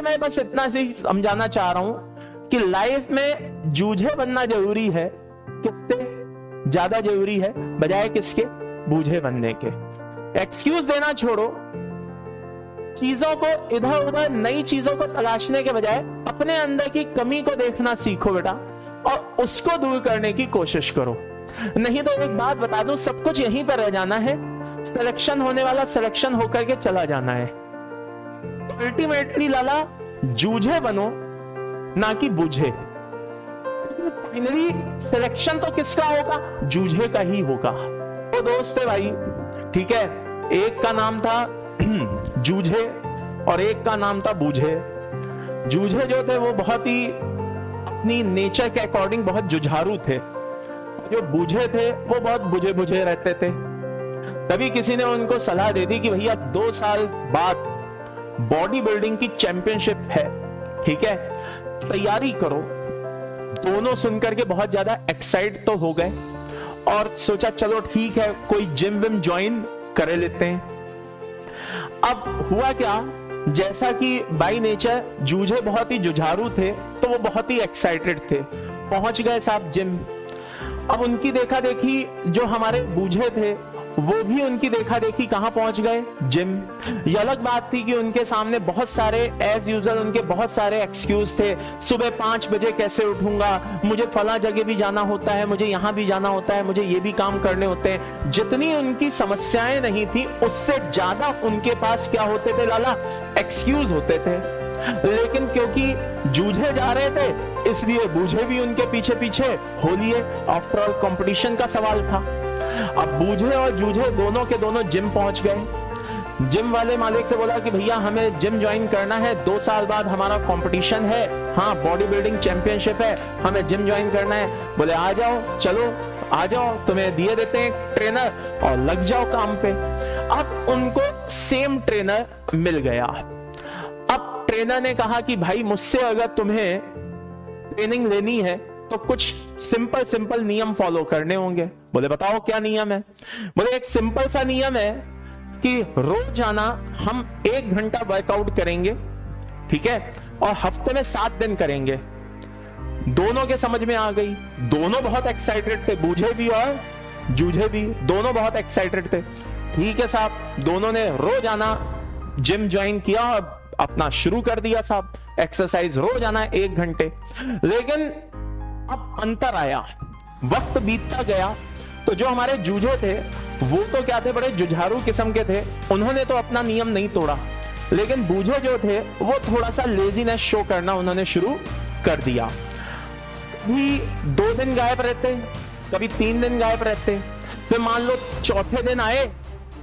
मैं बस इतना सी समझाना चाह रहा हूं कि लाइफ में जूझे बनना जरूरी है, किससे ज्यादा जरूरी है बजाय किसके, बूझे बनने के। एक्सक्यूज देना छोड़ो, चीजों को इधर उधर नई चीजों को तलाशने के बजाय अपने अंदर की कमी को देखना सीखो बेटा, और उसको दूर करने की कोशिश करो। नहीं तो एक बात बता दूं, सब कुछ यहीं पर रह जाना है, सिलेक्शन होने वाला सिलेक्शन होकर के चला जाना है। अल्टीमेटली लाला जूझे बनो ना कि बूझे। फाइनली सिलेक्शन तो किसका होगा, जूझे का ही होगा। तो दोस्त है भाई, ठीक है, एक का नाम था जूझे और एक का नाम था बूझे। जूझे जो थे वो बहुत ही अपनी नेचर के अकॉर्डिंग बहुत जुझारू थे, जो बूझे थे वो बहुत बुझे बुझे रहते थे। तभी किसी ने उनको सलाह दे दी कि भैया 2 साल बाद बॉडी बिल्डिंग की चैंपियनशिप है, ठीक है, तैयारी करो। दोनों सुनकर के बहुत ज्यादा एक्साइट तो हो गए और सोचा चलो ठीक है, कोई जिम विम ज्वाइन कर लेते हैं। अब हुआ क्या, जैसा कि बाय नेचर जूझे बहुत ही जुझारू थे, तो वो बहुत ही एक्साइटेड थे। पहुंच गए साहब जिम। अब उनकी देखा देखी, जो हमारे बूझे थे वो भी उनकी देखा देखी कहां पहुंच गए, जिम। ये अलग बात थी कि उनके सामने बहुत सारे एज यूजुअल उनके बहुत सारे एक्सक्यूज थे। सुबह 5 बजे कैसे उठूंगा, मुझे फला जगह भी जाना होता है, मुझे यहां भी जाना होता है, मुझे ये भी काम करने होते हैं। जितनी उनकी समस्याएं नहीं थी, उससे ज्यादा उनके पास क्या होते थे लाला, एक्सक्यूज होते थे। लेकिन क्योंकि जूझे जा रहे थे, इसलिए बूझे भी उनके पीछे पीछे हो लिए। आफ्टर ऑल कंपटीशन का सवाल था। अब बूझे और जूझे दोनों के दोनों जिम पहुंच गए। जिम वाले मालिक से बोला कि भैया हमें जिम ज्वाइन करना है, 2 साल बाद हमारा कंपटीशन है, हाँ बॉडी बिल्डिंग चैंपियनशिप है, हमें जिम ज्वाइन करना है। बोले आ जाओ, चलो आ जाओ, तुम्हें दिए देते हैं ट्रेनर और लग जाओ काम पे। अब उनको सेम ट्रेनर मिल गया। अब ट्रेनर ने कहा कि भाई मुझसे अगर तुम्हें ट्रेनिंग लेनी है तो कुछ सिंपल सिंपल नियम फॉलो करने होंगे। बोले बताओ क्या नियम है। बोले एक सिंपल सा नियम है कि रोजाना हम 1 घंटा वर्कआउट करेंगे, ठीक है, और हफ्ते में 7 दिन करेंगे। दोनों के समझ में आ गई, दोनों बहुत एक्साइटेड थे, बूझे भी और जूझे भी, दोनों बहुत एक्साइटेड थे। ठीक है साहब, दोनों ने रोजाना जिम ज्वाइन किया और अपना शुरू कर दिया साहब, एक्सरसाइज रोजाना 1 घंटे। लेकिन अब अंतर आया, वक्त बीतता गया, तो जो हमारे जूझे थे वो तो क्या थे, बड़े जुझारू किस्म के थे, उन्होंने तो अपना नियम नहीं तोड़ा। लेकिन बूझे जो थे वो थोड़ा सा लेजीनेस शो करना उन्होंने शुरू कर दिया। कभी 2 दिन गायब रहते, कभी 3 दिन गायब रहते, फिर मान लो चौथे दिन आए,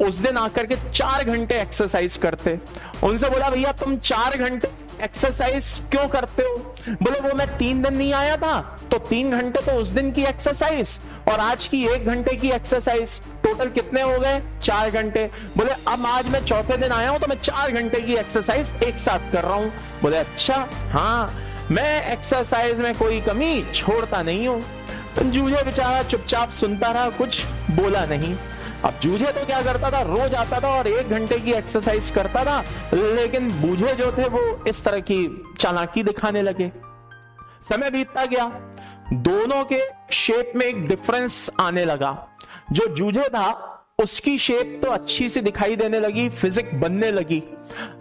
उस दिन आकर के 4 घंटे एक्सरसाइज करते। उनसे बोला भैया तुम 4 घंटे एक्सरसाइज क्यों करते हो। बोले वो मैं 3 दिन नहीं आया था, तो 3 घंटे तो उस दिन की एक्सरसाइज और आज की 1 घंटे की एक्सरसाइज, टोटल कितने हो गए, 4 घंटे। बोले अब आज मैं चौथे दिन आया हूं तो मैं 4 घंटे की एक्सरसाइज एक साथ कर रहा हूं। बोले अच्छा, हाँ मैं एक्सरसाइज में कोई कमी छोड़ता नहीं हूं। जूझे बेचारा चुपचाप सुनता रहा, कुछ बोला नहीं। अब जूझे तो क्या करता था, रोज आता था और 1 घंटे की एक्सरसाइज करता था। लेकिन बूझे जो थे वो इस तरह की चालाकी दिखाने लगे। समय बीतता गया, दोनों के शेप में एक डिफरेंस आने लगा। जो जूझे था उसकी शेप तो अच्छी सी दिखाई देने लगी, फिजिक बनने लगी।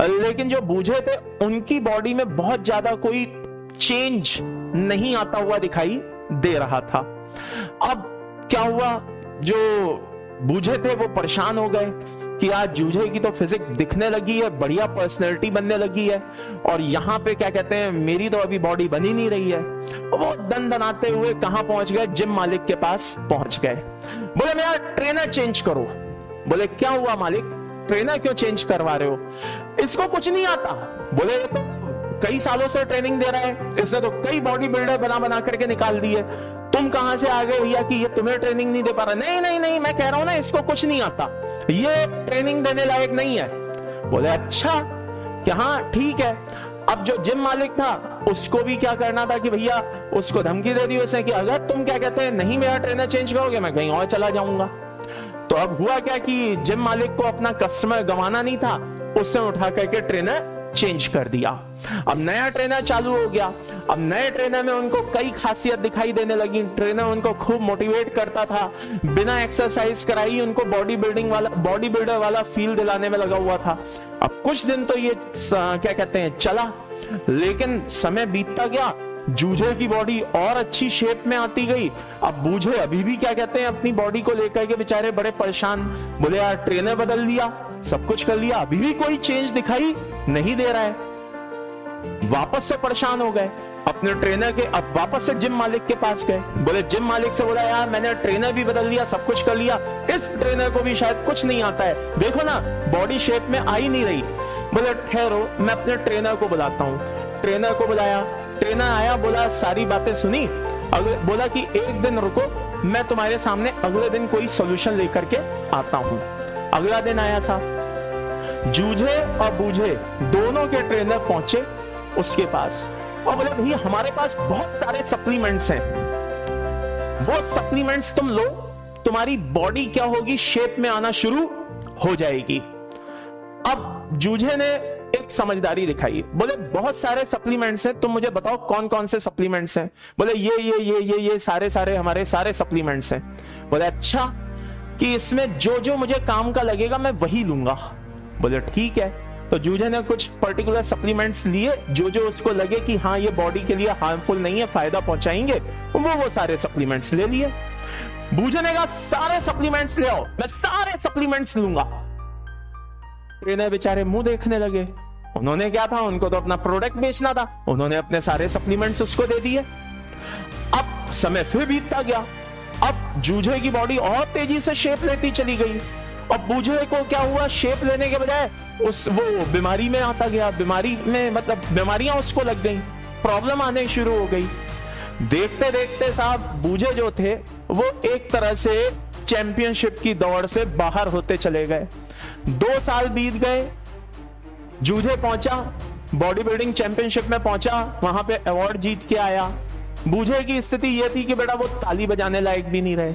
लेकिन जो बूझे थे उनकी बॉडी में बहुत ज्यादा कोई चेंज नहीं आता हुआ दिखाई दे रहा था। अब क्या हुआ, जो बूझे थे वो परेशान हो गए कि आज जूझे की तो फिजिक दिखने लगी है, बढ़िया पर्सनैलिटी बनने लगी है, और यहां पे क्या कहते हैं मेरी तो अभी बॉडी बनी नहीं रही है। वो दन दनाते हुए कहां पहुंच गए, जिम मालिक के पास पहुंच गए। बोले मेरा ट्रेनर चेंज करो। बोले क्या हुआ मालिक, ट्रेनर क्यों चेंज करवा रहे हो, इसको कुछ नहीं आता। बोले ये तो कई सालों से ट्रेनिंग दे रहा है, इसने तो कई बॉडी बिल्डर बना बना करके निकाल दिए, तुम कहां से आ गए भैया कि ये तुम्हें ट्रेनिंग नहीं दे पा रहा। नहीं नहीं नहीं, मैं कह रहा हूं ना इसको कुछ नहीं आता, ये ट्रेनिंग देने लायक नहीं है। बोले अच्छा, कि हाँ ठीक है। अब जो जिम मालिक था उसको भी क्या करना था कि भैया उसको धमकी दे दी उसने कि अगर तुम क्या कहते हैं नहीं मेरा ट्रेनर चेंज करोगे मैं कहीं और चला जाऊंगा। तो अब हुआ क्या कि जिम मालिक को अपना कस्टमर गंवाना नहीं था, उसने उठा करके ट्रेनर चेंज कर दिया। अब नया ट्रेनर चालू हो गया। अब नए ट्रेनर में उनको कई खासियत दिखाई देने लगी। ट्रेनर उनको खूब मोटिवेट करता था, बिना एक्सरसाइज कराई उनको बॉडी बिल्डर वाला फील दिलाने में लगा हुआ था। अब कुछ दिन तो ये क्या कहते हैं चला, लेकिन समय बीतता गया, जूझे की बॉडी और अच्छी शेप में आती गई। अब बूझे अभी भी क्या कहते हैं अपनी बॉडी को लेकर के बेचारे बड़े परेशान, बोले यार ट्रेनर बदल दिया, सब कुछ कर लिया, अभी भी कोई चेंज दिखाई नहीं दे रहा है। वापस से परेशान हो गए अपने ट्रेनर के। अब वापस से जिम मालिक के पास गए, बोले जिम मालिक से बोला यार मैंने ट्रेनर भी बदल दिया, सब कुछ कर लिया, इस ट्रेनर को भी शायद कुछ नहीं आता है, देखो ना बॉडी शेप में आ ही नहीं रही। बोले ठहरो मैं अपने ट्रेनर को बुलाता हूं। ट्रेनर को बुलाया, ट्रेनर आया, बोला सारी बातें सुनी, बोला कि एक दिन रुको, मैं तुम्हारे सामने अगले दिन कोई सॉल्यूशन लेकर के आता हूं। अगला दिन आया था, जूझे और बूझे दोनों के ट्रेनर पहुंचे उसके पास और बोले भैया हमारे पास बहुत सारे सप्लीमेंट्स हैं, वो सप्लीमेंट्स तुम लो, तुम्हारी बॉडी क्या होगी, शेप में आना शुरू हो जाएगी। अब जूझे ने एक समझदारी दिखाई, बोले बहुत सारे सप्लीमेंट्स हैं, तुम मुझे बताओ कौन कौन से सप्लीमेंट्स हैं। बोले ये सारे हमारे सारे सप्लीमेंट्स हैं। बोले अच्छा, कि इसमें जो जो मुझे काम का लगेगा मैं वही लूंगा। बोले ठीक है। तो जूझे ने कुछ पर्टिकुलर सप्लीमेंट्स लिए, जो जो उसको लगे कि हाँ ये बॉडी के लिए हार्मफुल नहीं है, फायदा पहुंचाएंगे, वो सारे सप्लीमेंट्स ले लिए। बूझे ने कहा सारे सप्लीमेंट्स ले आओ, मैं सारे सप्लीमेंट्स लूंगा। ट्रेनर बेचारे मुंह देखने लगे, उन्होंने क्या था, उनको तो अपना प्रोडक्ट बेचना था, उन्होंने अपने सारे सप्लीमेंट्स उसको दे दिए। अब समय फिर बीतता गया, अब जूझे की बॉडी और तेजी से शेप लेती चली गई। अब बूझे को क्या हुआ, शेप लेने के बजाय वो बीमारी में आता गया, बीमारी में मतलब बीमारियां उसको लग गई, प्रॉब्लम आने शुरू हो गई। देखते देखते साहब बूझे जो थे वो एक तरह से चैंपियनशिप की दौड़ से बाहर होते चले गए। 2 साल बीत गए, जूझे पहुंचा, बॉडी बिल्डिंग चैंपियनशिप में पहुंचा, वहां पे अवार्ड जीत के आया। बूझे की स्थिति यह थी कि बेटा वो ताली बजाने लायक भी नहीं रहे।